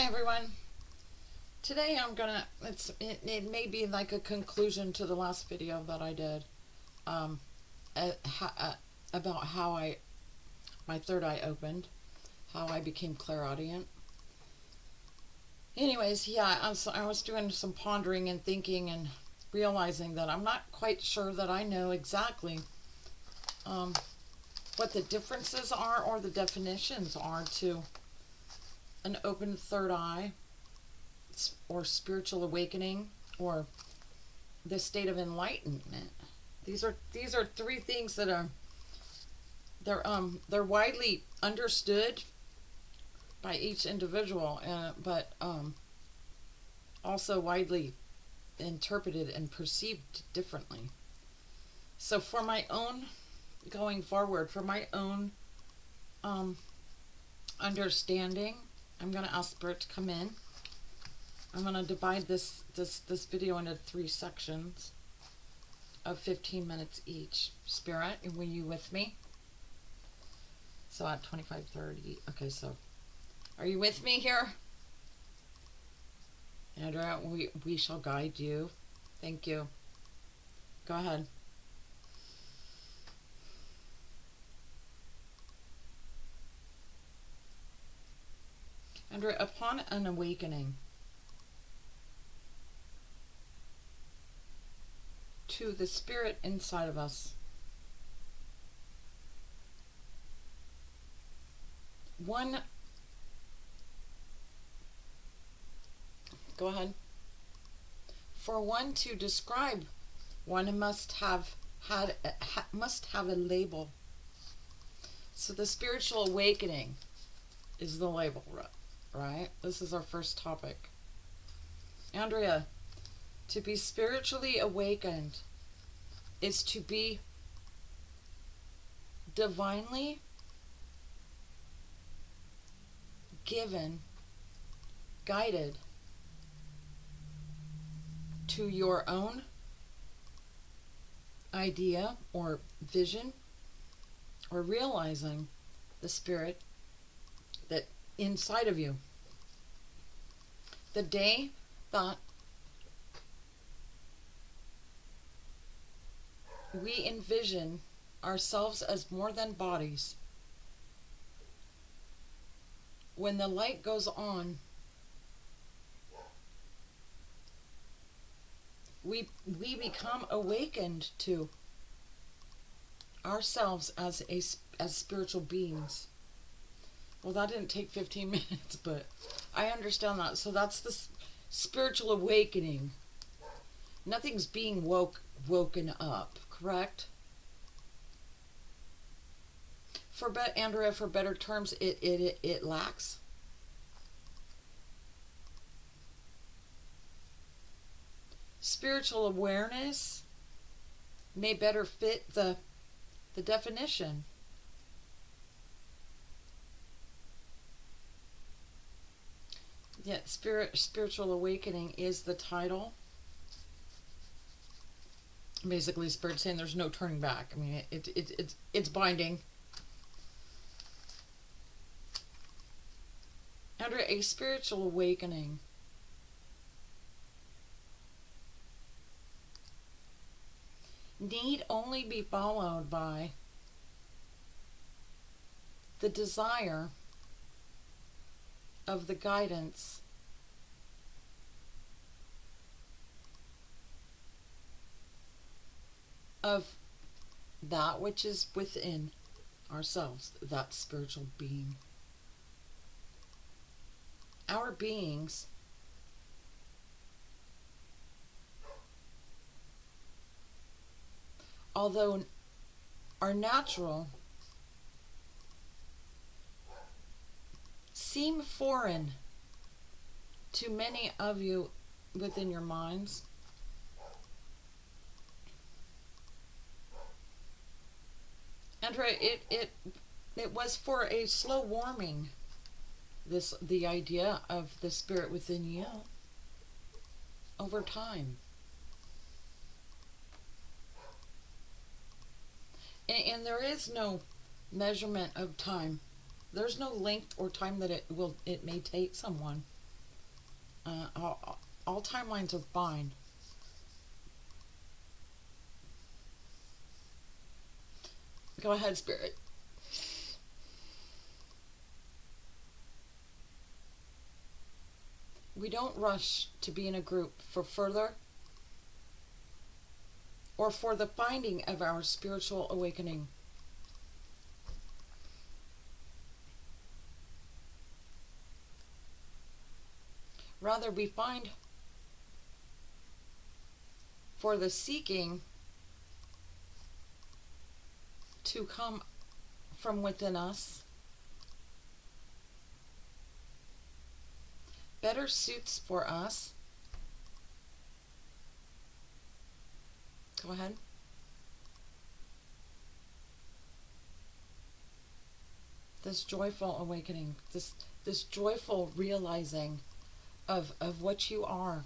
Hi everyone. Today I'm gonna, it may be like a conclusion to the last video that I did um, about how my third eye opened, how I became clairaudient. Anyways, yeah, I was doing some pondering and thinking and realizing that I'm not quite sure that I know exactly um, what the differences are or the definitions are to an open third eye or spiritual awakening or the state of enlightenment. These are three things that are they're widely understood by each individual, but also widely interpreted and perceived differently. So for my own going forward, for my own understanding, I'm going to ask Spirit to come in. I'm going to divide this video into 3 sections of 15 minutes each. Spirit, were you with me? So at 25:30. Okay, so are you with me here? Andrea, we shall guide you. Thank you. Go ahead. Andrea, upon an awakening to the spirit inside of us, go ahead. For one to describe, one must have a label. So the spiritual awakening is the label, right? This is our first topic. Andrea, to be spiritually awakened is to be divinely given, guided to your own idea or vision, or realizing the spirit that inside of you. The day that we envision ourselves as more than bodies, when the light goes on, we become awakened to ourselves as spiritual beings. Well, that didn't take 15 minutes, but I understand that. So that's the spiritual awakening. Nothing's being woken up, correct? Andrea, for better terms, it lacks. Spiritual awareness may better fit the definition. Yet spiritual awakening is the title. Basically, Spirit saying there's no turning back. I mean, it's binding. Under a spiritual awakening, need only be followed by the desire of the guidance of that which is within ourselves, that spiritual being. Our beings although are natural, seem foreign to many of you within your minds. And it was for a slow warming, the idea of the spirit within you over time. And there is no measurement of time. There's no length or time that it may take someone All timelines are fine. Go ahead, Spirit. We don't rush to be in a group for further or for the finding of our spiritual awakening. Rather, we find for the seeking to come from within us better suits for us. Go ahead. This joyful awakening, this joyful realizing of what you are,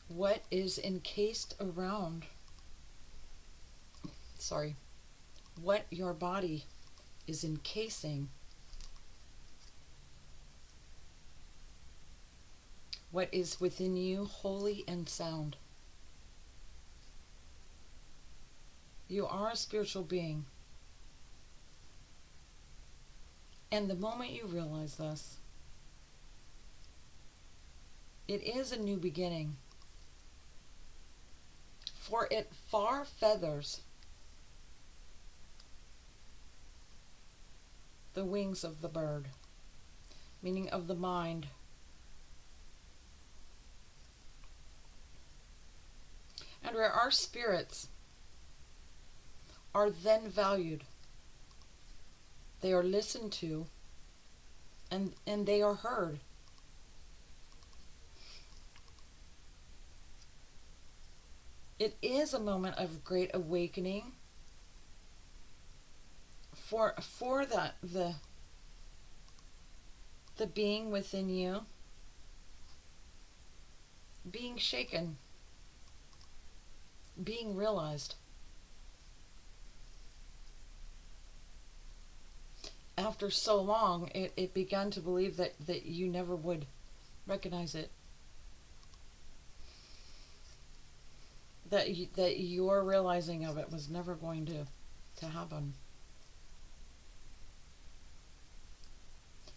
what is encased around, what your body is encasing, what is within you holy and sound. You are a spiritual being. And the moment you realize this, it is a new beginning. For it far feathers the wings of the bird, meaning of the mind. And where our spirits are then valued, they are listened to, and they are heard. It is a moment of great awakening for the being within you being shaken, being realized. After so long, it began to believe that you never would recognize it. That your realizing of it was never going to happen.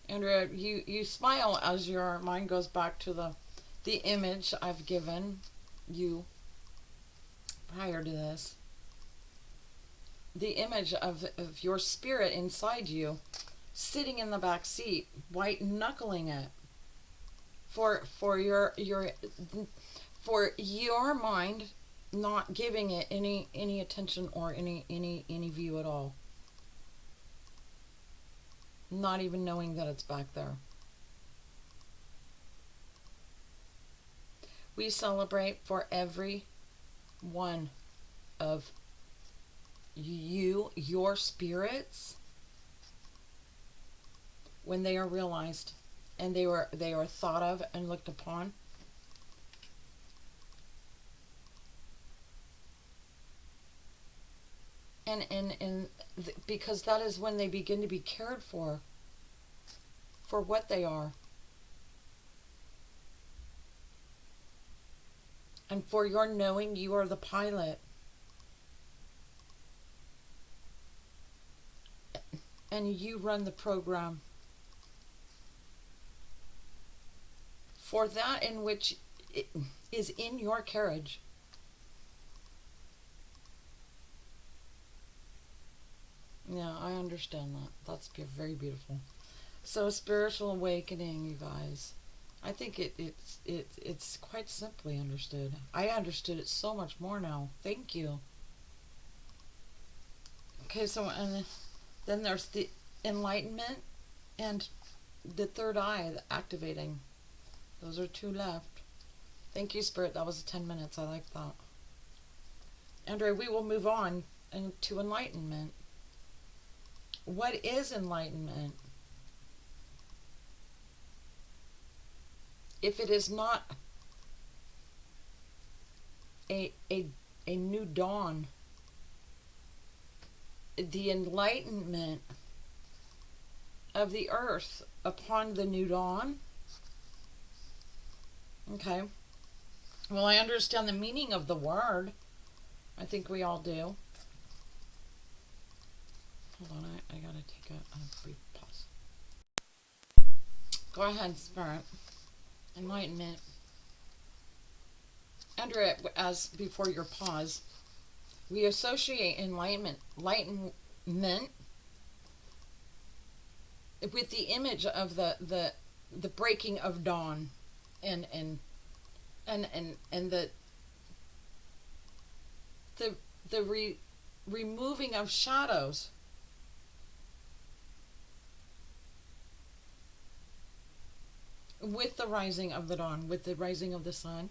Andrea, you smile as your mind goes back to the image I've given you prior to this. The image of your spirit inside you sitting in the back seat, white knuckling it for your mind, not giving it any attention or any view at all. Not even knowing that it's back there. We celebrate for every one of your spirits, when they are realized and they are thought of and looked upon. And because that is when they begin to be cared for what they are. And for your knowing you are the pilot. And you run the program. For that in which it is in your carriage. Yeah, I understand that. That's very beautiful. So spiritual awakening, you guys. I think it's quite simply understood. I understood it so much more now. Thank you. Okay, so and then there's the enlightenment and the third eye, the activating. Those are two left. Thank you, Spirit. That was 10 minutes. I like that. Andrea, we will move on to enlightenment. What is enlightenment? If it is not a new dawn, the enlightenment of the earth upon the new dawn Okay. Well, I understand the meaning of the word. I think we all do. Hold on, I gotta take a brief pause. Go ahead, Spirit. Enlightenment. Andrea, as before your pause, we associate enlightenment with the image of the breaking of dawn, and the the removing of shadows. With the rising of the dawn, with the rising of the sun.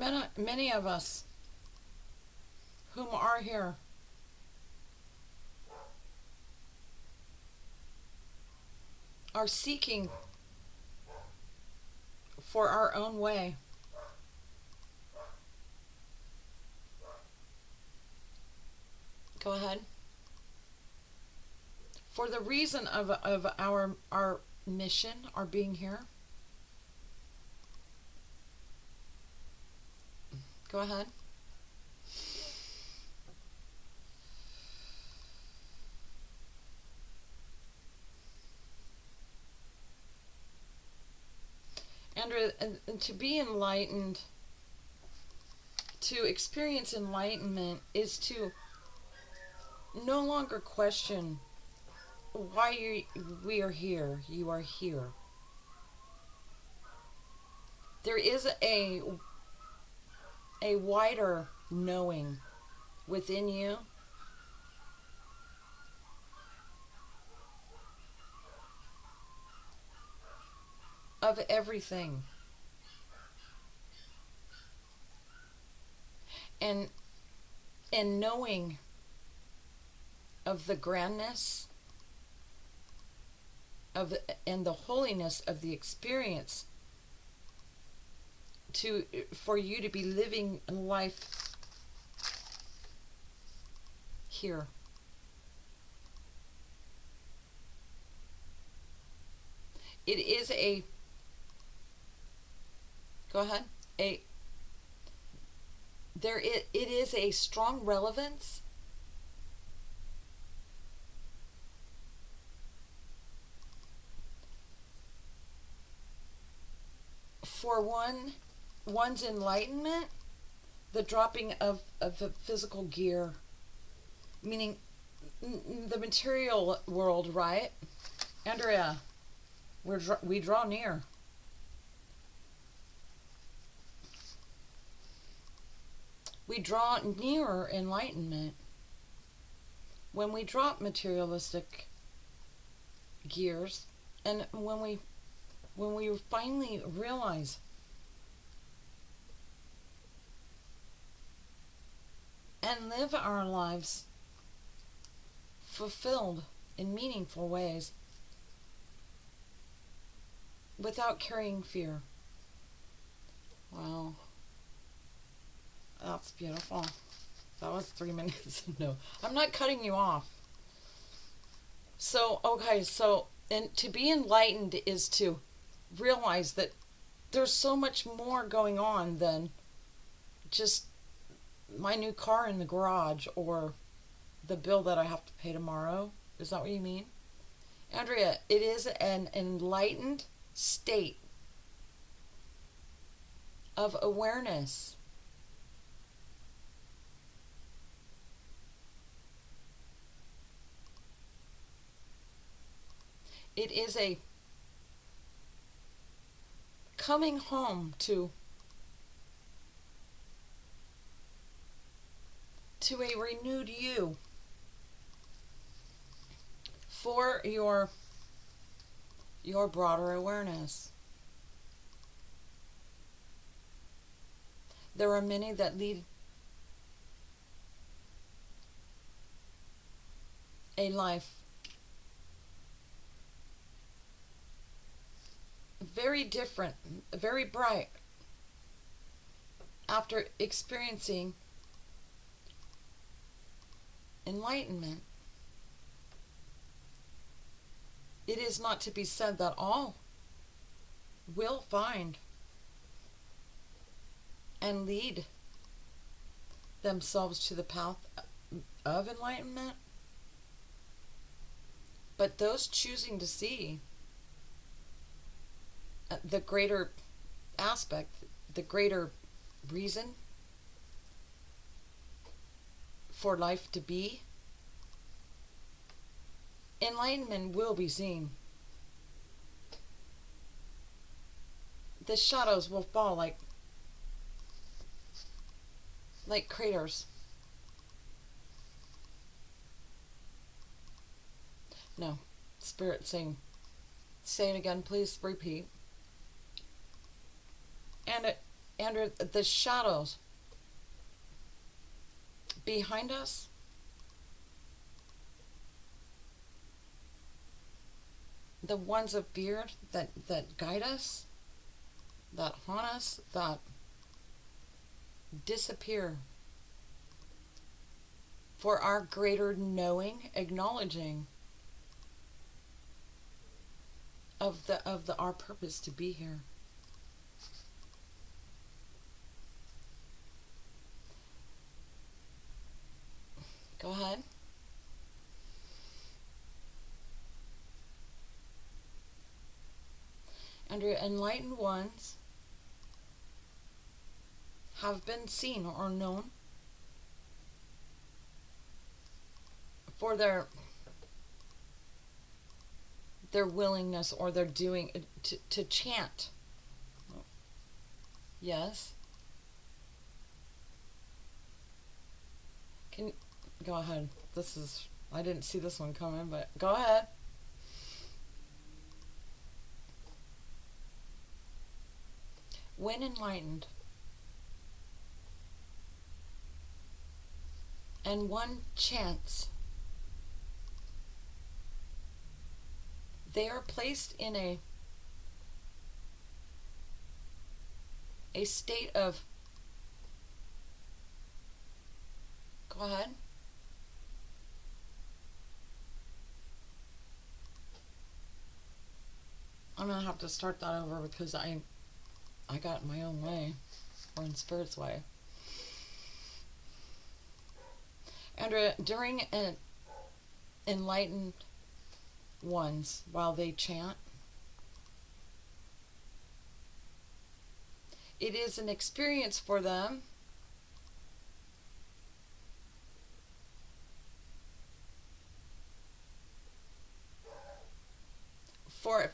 And many of us whom are here are seeking for our own way. Go ahead. For the reason of our mission, our being here. Go ahead. Andrea, and to be enlightened, to experience enlightenment, is to no longer question why we are here. You are here. There is a wider knowing within you of everything. And knowing of the grandness of and the holiness of the experience for you to be living life here. It is go ahead. It is a strong relevance for one's enlightenment, the dropping of the physical gear, meaning the material world, right? Andrea, we draw near. We draw nearer enlightenment when we drop materialistic gears, and when we finally realize and live our lives fulfilled in meaningful ways without carrying fear. Wow. That's beautiful. That was 3 minutes. No, I'm not cutting you off. So, okay, and to be enlightened is to realize that there's so much more going on than just my new car in the garage or the bill that I have to pay tomorrow. Is that what you mean? Andrea, it is an enlightened state of awareness. It is a coming home to a renewed you for your broader awareness. There are many that lead a life very different, very bright, after experiencing enlightenment, it is not to be said that all will find and lead themselves to the path of enlightenment, but those choosing to see the greater aspect, the greater reason for life to be, enlightenment will be seen. The shadows will fall like craters. No, Spirit saying, say it again, please repeat. And the shadows behind us, the ones of fear that guide us, that haunt us, that disappear for our greater knowing, acknowledging of our purpose to be here. Go ahead. And your enlightened ones have been seen or known for their willingness or their doing to chant. Yes. Can go ahead. I didn't see this one coming, but go ahead. When enlightened, and one chants, they are placed in a state of, go ahead. I'm going to have to start that over because I got in my own way, or in Spirit's way. And during an enlightened ones, while they chant, it is an experience for them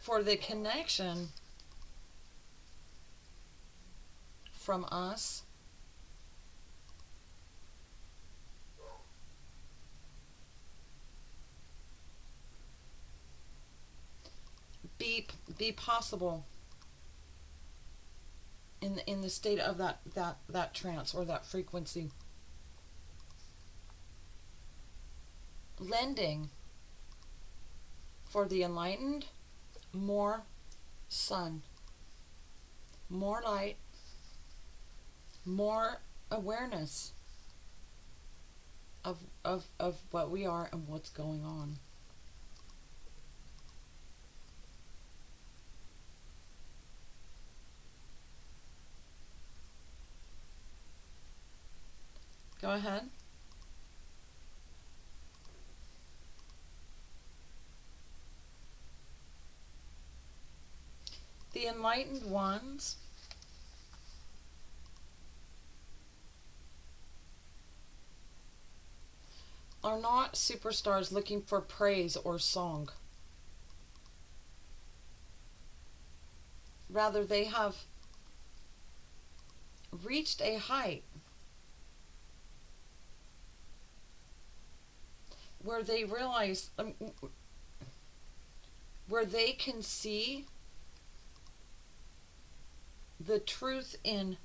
for the connection from us be possible in the state of that trance or that frequency, lending for the enlightened more sun, more light, more awareness of what we are and what's going on. Go ahead. The enlightened ones are not superstars looking for praise or song. Rather, they have reached a height where they realize, where they can see the truth in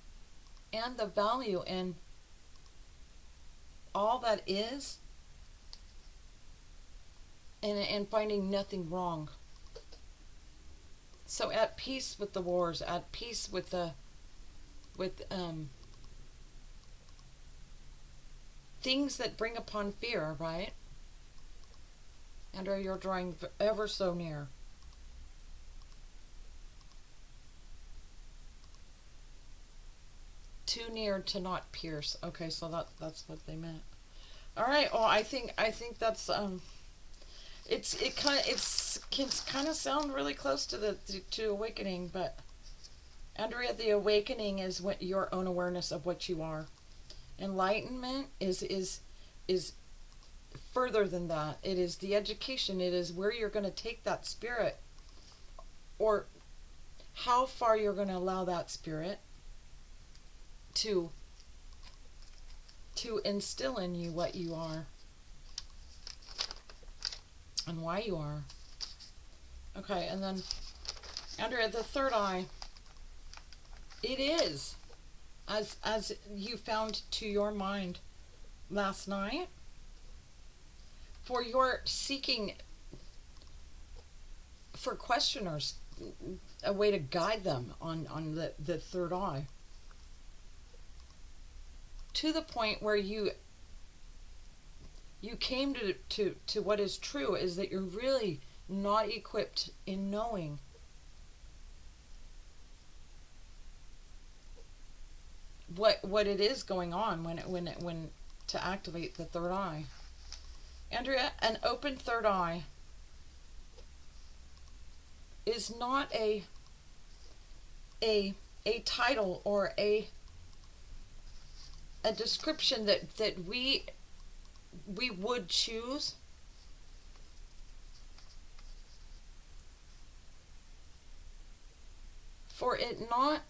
and the value in all that is, and finding nothing wrong. So at peace with the wars, at peace with things that bring upon fear, right? Andrea, you're drawing ever so near. Too near to not pierce. Okay, so that's what they meant. All right. Well, I think that's it can kind of sound really close to to awakening, but Andrea, the awakening is what your own awareness of what you are. Enlightenment is further than that. It is the education. It is where you're going to take that spirit, or how far you're going to allow that spirit to instill in you what you are and why you are. Okay, and then Andrea, the third eye, it is as you found to your mind last night, for your seeking for questioners, a way to guide them on the third eye, to the point where you came to what is true, is that you're really not equipped in knowing what it is going on when to activate the third eye. Andrea, an open third eye is not a title or a description that we would choose. For it not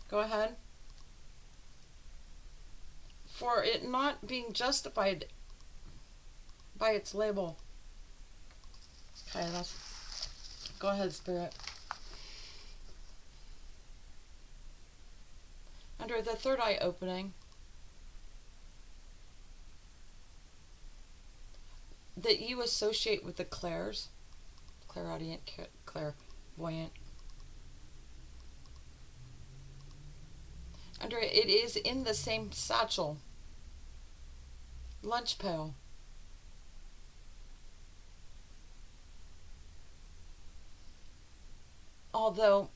go ahead. For it not being justified by its label. Okay, that's go ahead, Spirit. Under the third eye opening, that you associate with the clairs, clairaudient, clairvoyant. Under it is in the same satchel, lunch pail. Although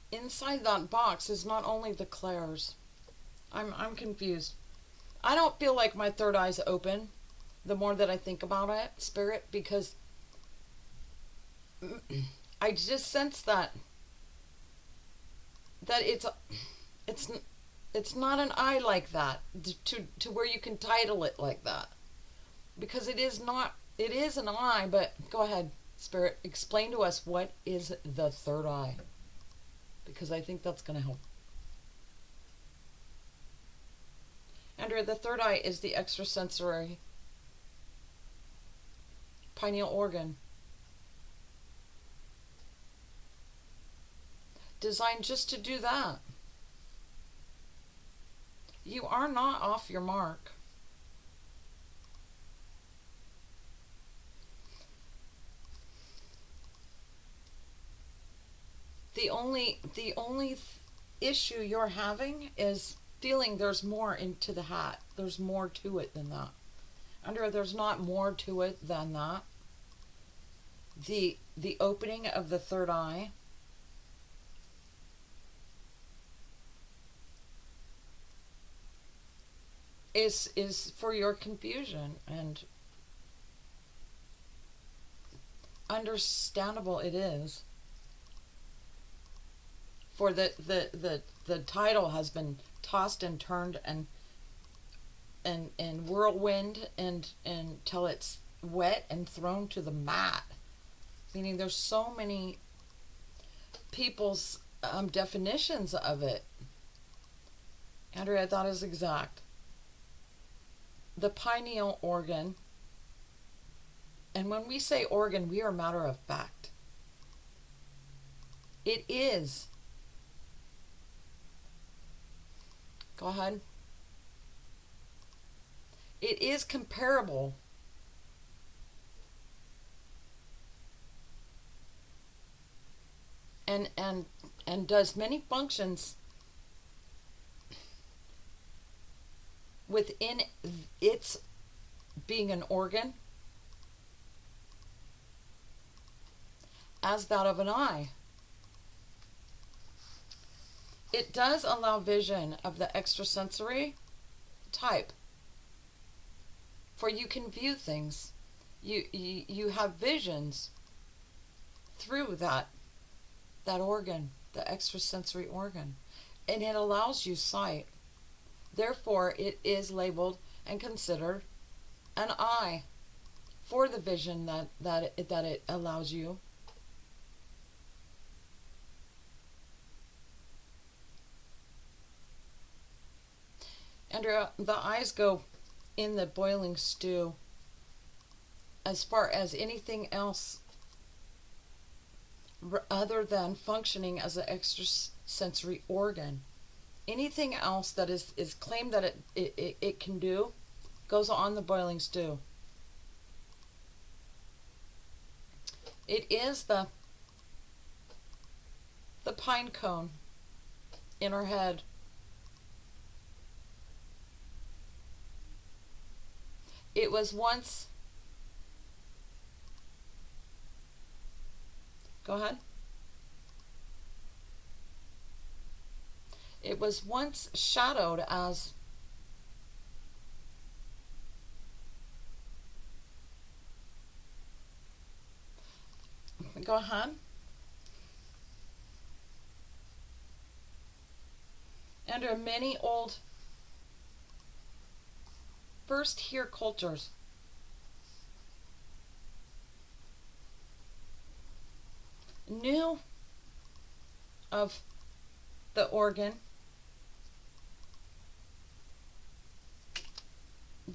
inside that box is not only the clairs. I'm confused. I don't feel like my third eye's open the more that I think about it, Spirit, because I just sense that it's not an eye like that, to where you can title it like that, because it is not. It is an eye, but go ahead, Spirit, explain to us what is the third eye, because I think that's going to help. Andrea, the third eye is the extrasensory pineal organ, designed just to do that. You are not off your mark. The only issue you're having is feeling there's more into the hat. There's more to it than that. There's not more to it than that. The opening of the third eye is for your confusion, and understandable it is. For the title has been tossed and turned and whirlwind and till it's wet and thrown to the mat. Meaning there's so many people's definitions of it. Andrea, that is exact. The pineal organ, and when we say organ, we are matter of fact. It is. Go ahead. It is comparable and and does many functions within its being an organ as that of an eye. It does allow vision of the extrasensory type, for you can view things. You have visions through that organ, the extrasensory organ, and it allows you sight. Therefore, it is labeled and considered an eye for the vision that it allows you. Andrea, the eyes go in the boiling stew as far as anything else other than functioning as an extrasensory organ. Anything else that is claimed that it can do goes on the boiling stew. It is the pine cone in our head. It was once... Go ahead. It was once shadowed as go ahead. Under many old first here cultures, knew of the organ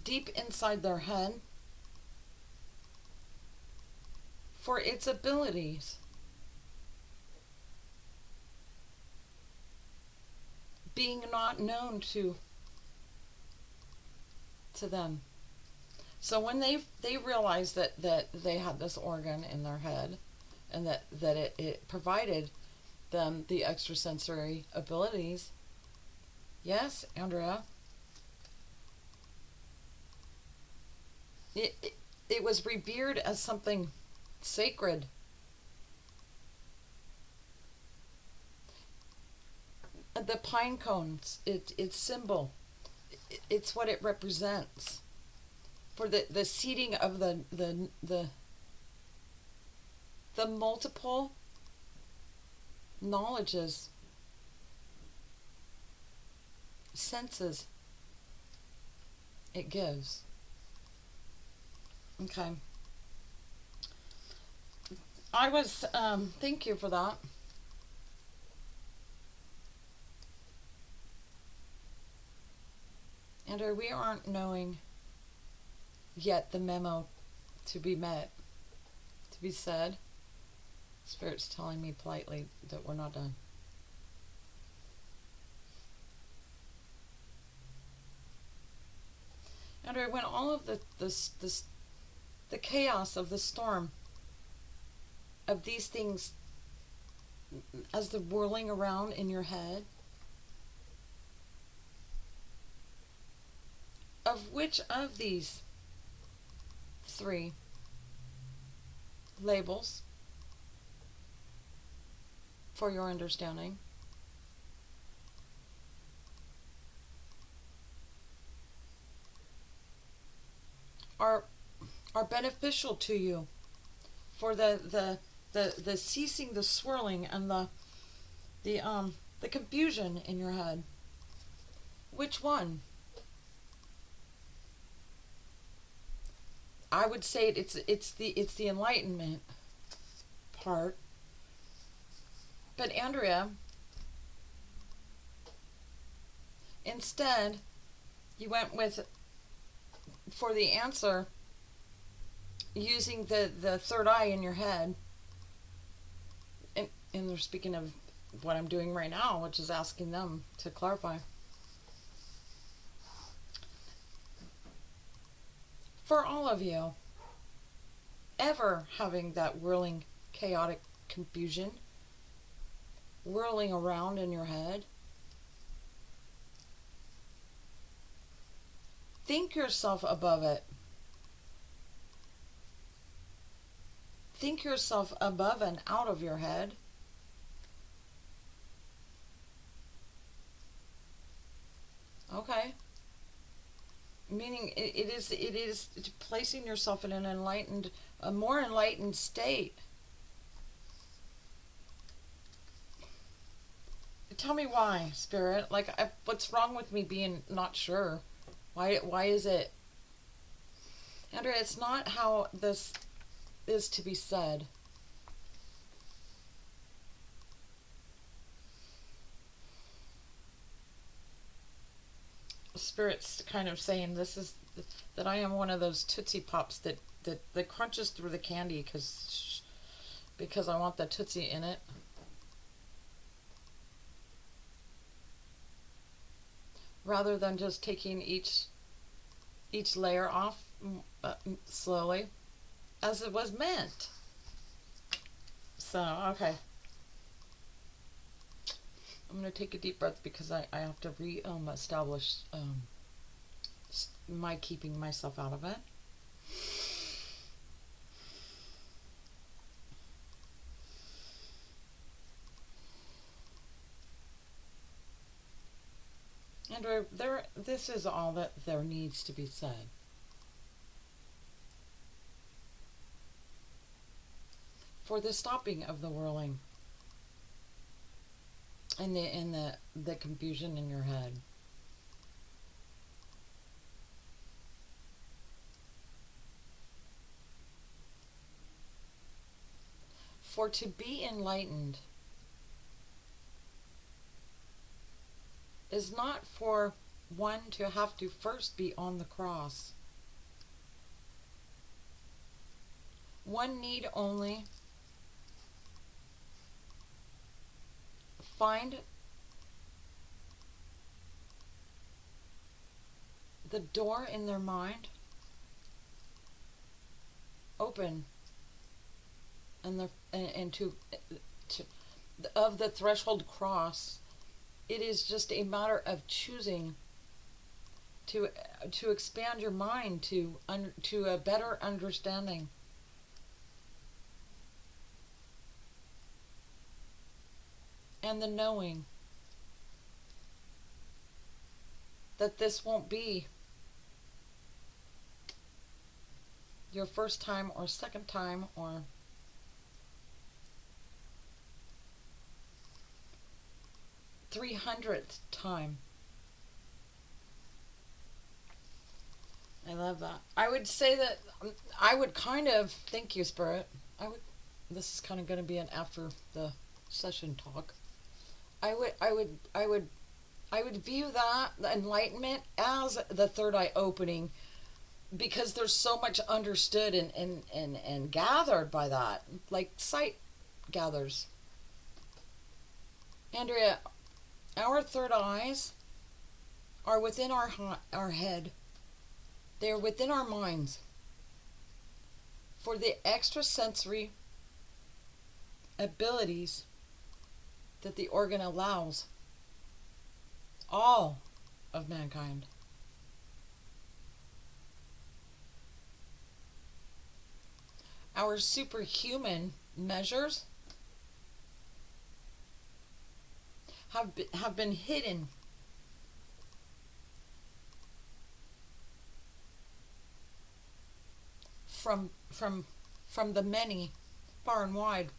deep inside their head for its abilities, being not known to them. So when they realized that they had this organ in their head, and that it provided them the extrasensory abilities, yes, Andrea, it was revered as something sacred. The pine cones, its symbol, it's what it represents for the seeding of the multiple knowledges, senses it gives. Okay. I was, thank you for that. And we aren't knowing yet the memo to be met, to be said. Spirit's telling me politely that we're not done. And when all of the chaos of the storm of these things as they're whirling around in your head, of which of these three labels, for your understanding, are beneficial to you for the ceasing the swirling and the confusion in your head? Which one? I would say it's the enlightenment part. But Andrea, instead, you went with, for the answer, using the third eye in your head. And they're speaking of what I'm doing right now, which is asking them to clarify. For all of you, ever having that whirling, chaotic confusion, whirling around in your head. Think yourself above it. Think yourself above and out of your head. Okay. Meaning it is placing yourself in an enlightened, a more enlightened state. Tell me why, Spirit. Like, what's wrong with me being not sure? Why is it? Andrea, it's not how this is to be said. Spirit's kind of saying this is that I am one of those Tootsie Pops that crunches through the candy because I want the Tootsie in it. Rather than just taking each layer off slowly, as it was meant. So, okay. I'm going to take a deep breath because I have to establish my keeping myself out of it. And this is all that there needs to be said. For the stopping of the whirling and the confusion in your head. For to be enlightened is not for one to have to first be on the cross. One need only find the door in their mind open and to of the threshold cross. It is just a matter of choosing to expand your mind to a better understanding. And the knowing that this won't be your first time or second time or 300th time. I love that. I would say that I would kind of, thank you, Spirit. This is kind of going to be an after the session talk. I would view that, the enlightenment, as the third eye opening, because there's so much understood and gathered by that, like sight gathers. Andrea, our third eyes are within our head. They are within our minds for the extrasensory abilities that the organ allows all of mankind. Our superhuman measures have been hidden from the many, far and wide,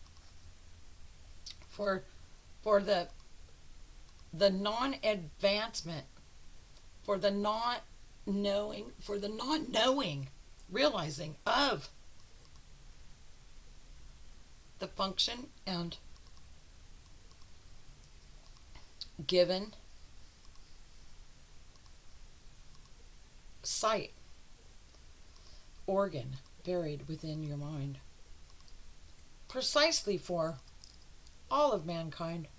for the non-advancement, for the not knowing, realizing of the function and given sight organ buried within your mind, precisely for all of mankind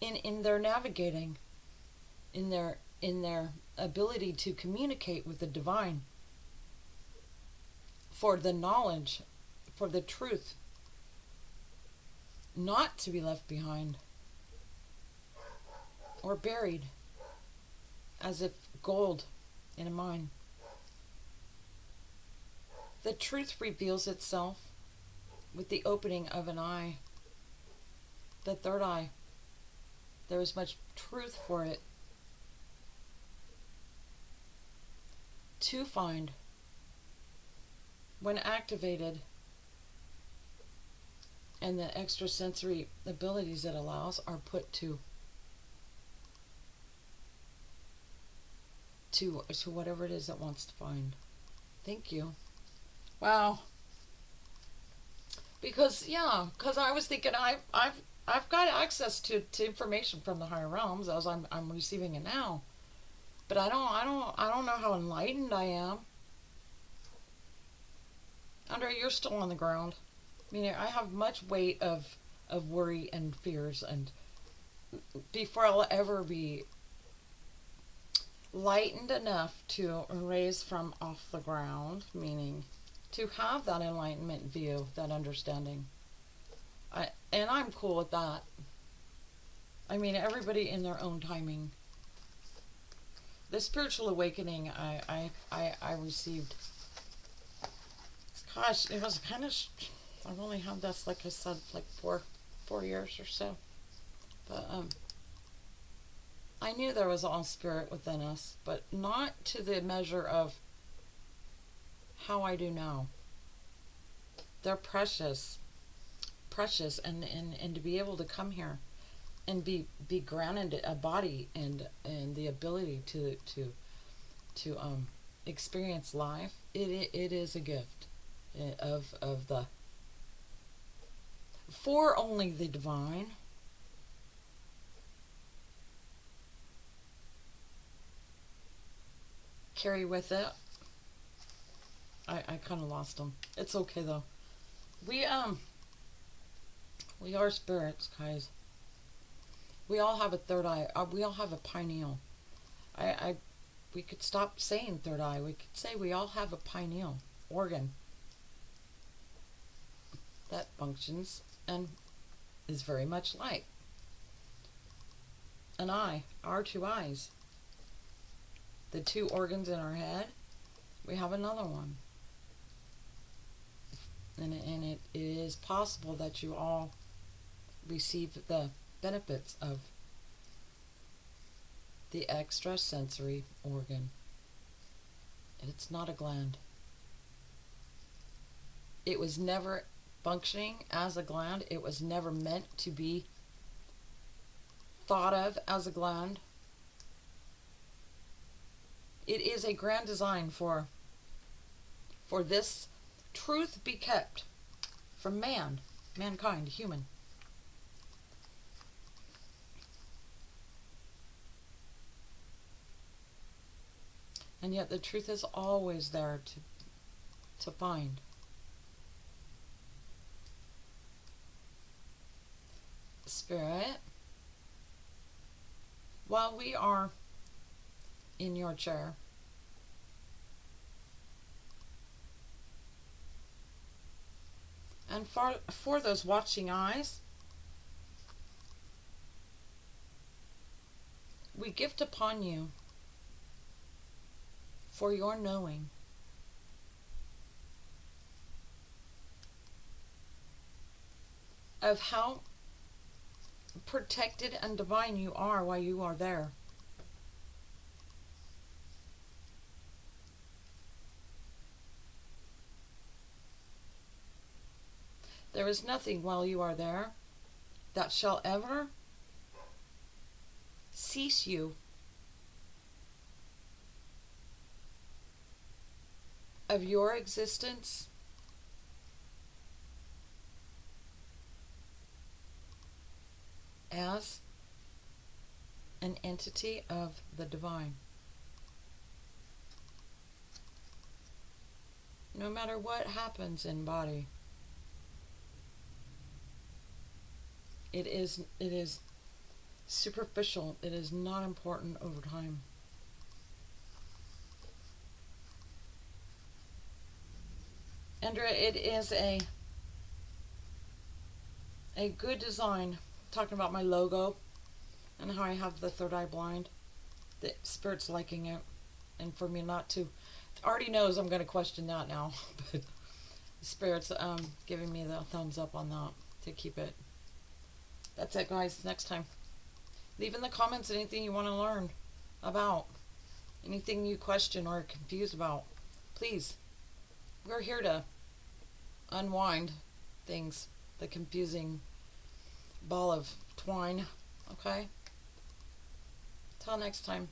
in their navigating, in their ability to communicate with the divine, for the knowledge, for the truth not to be left behind or buried as if gold in a mine. The truth reveals itself with the opening of an eye, the third eye. There is much truth for it to find when activated, and the extrasensory abilities it allows are put to whatever it is it wants to find. Thank you. Wow. Because I was thinking I've got access to information from the higher realms as I'm receiving it now. But I don't know how enlightened I am. Andre, you're still on the ground. I mean, I have much weight of worry and fears, and before I'll ever be lightened enough to raise from off the ground, meaning to have that enlightenment view, that understanding. And I'm cool with that. I mean, everybody in their own timing. The spiritual awakening I received, gosh, it was kind of, I've only had this, like I said, like four years or so. But I knew there was all spirit within us, but not to the measure of how I do now. They're precious, and to be able to come here and be granted a body and the ability to experience life, it is a gift of the, for only the divine. Carry with it. I kind of lost them. It's okay though. We are spirits, guys. We all have a third eye. We all have a pineal. We could stop saying third eye. We could say we all have a pineal organ that functions and is very much like an eye, our two eyes. The two organs in our head, we have another one. And it is possible that you all receive the benefits of the extrasensory organ. It's not a gland. It was never functioning as a gland. It was never meant to be thought of as a gland. It is a grand design for this truth be kept from mankind, human. And yet the truth is always there to find. Spirit, while we are in your chair, and for those watching eyes, we gift upon you for your knowing of how protected and divine you are while you are there. There is nothing while you are there that shall ever cease you of your existence as an entity of the divine. No matter what happens in body, it is superficial. It is not important over time. Andrea, it is a a good design. Talking about my logo and how I have the third eye blind. The Spirit's liking it. And for me not to, already knows I'm going to question that now. But the Spirit's giving me the thumbs up on that to keep it. That's it, guys. Next time. Leave in the comments anything you want to learn about. Anything you question or confused about. Please. We're here to unwind things. The confusing ball of twine. Okay? Till next time.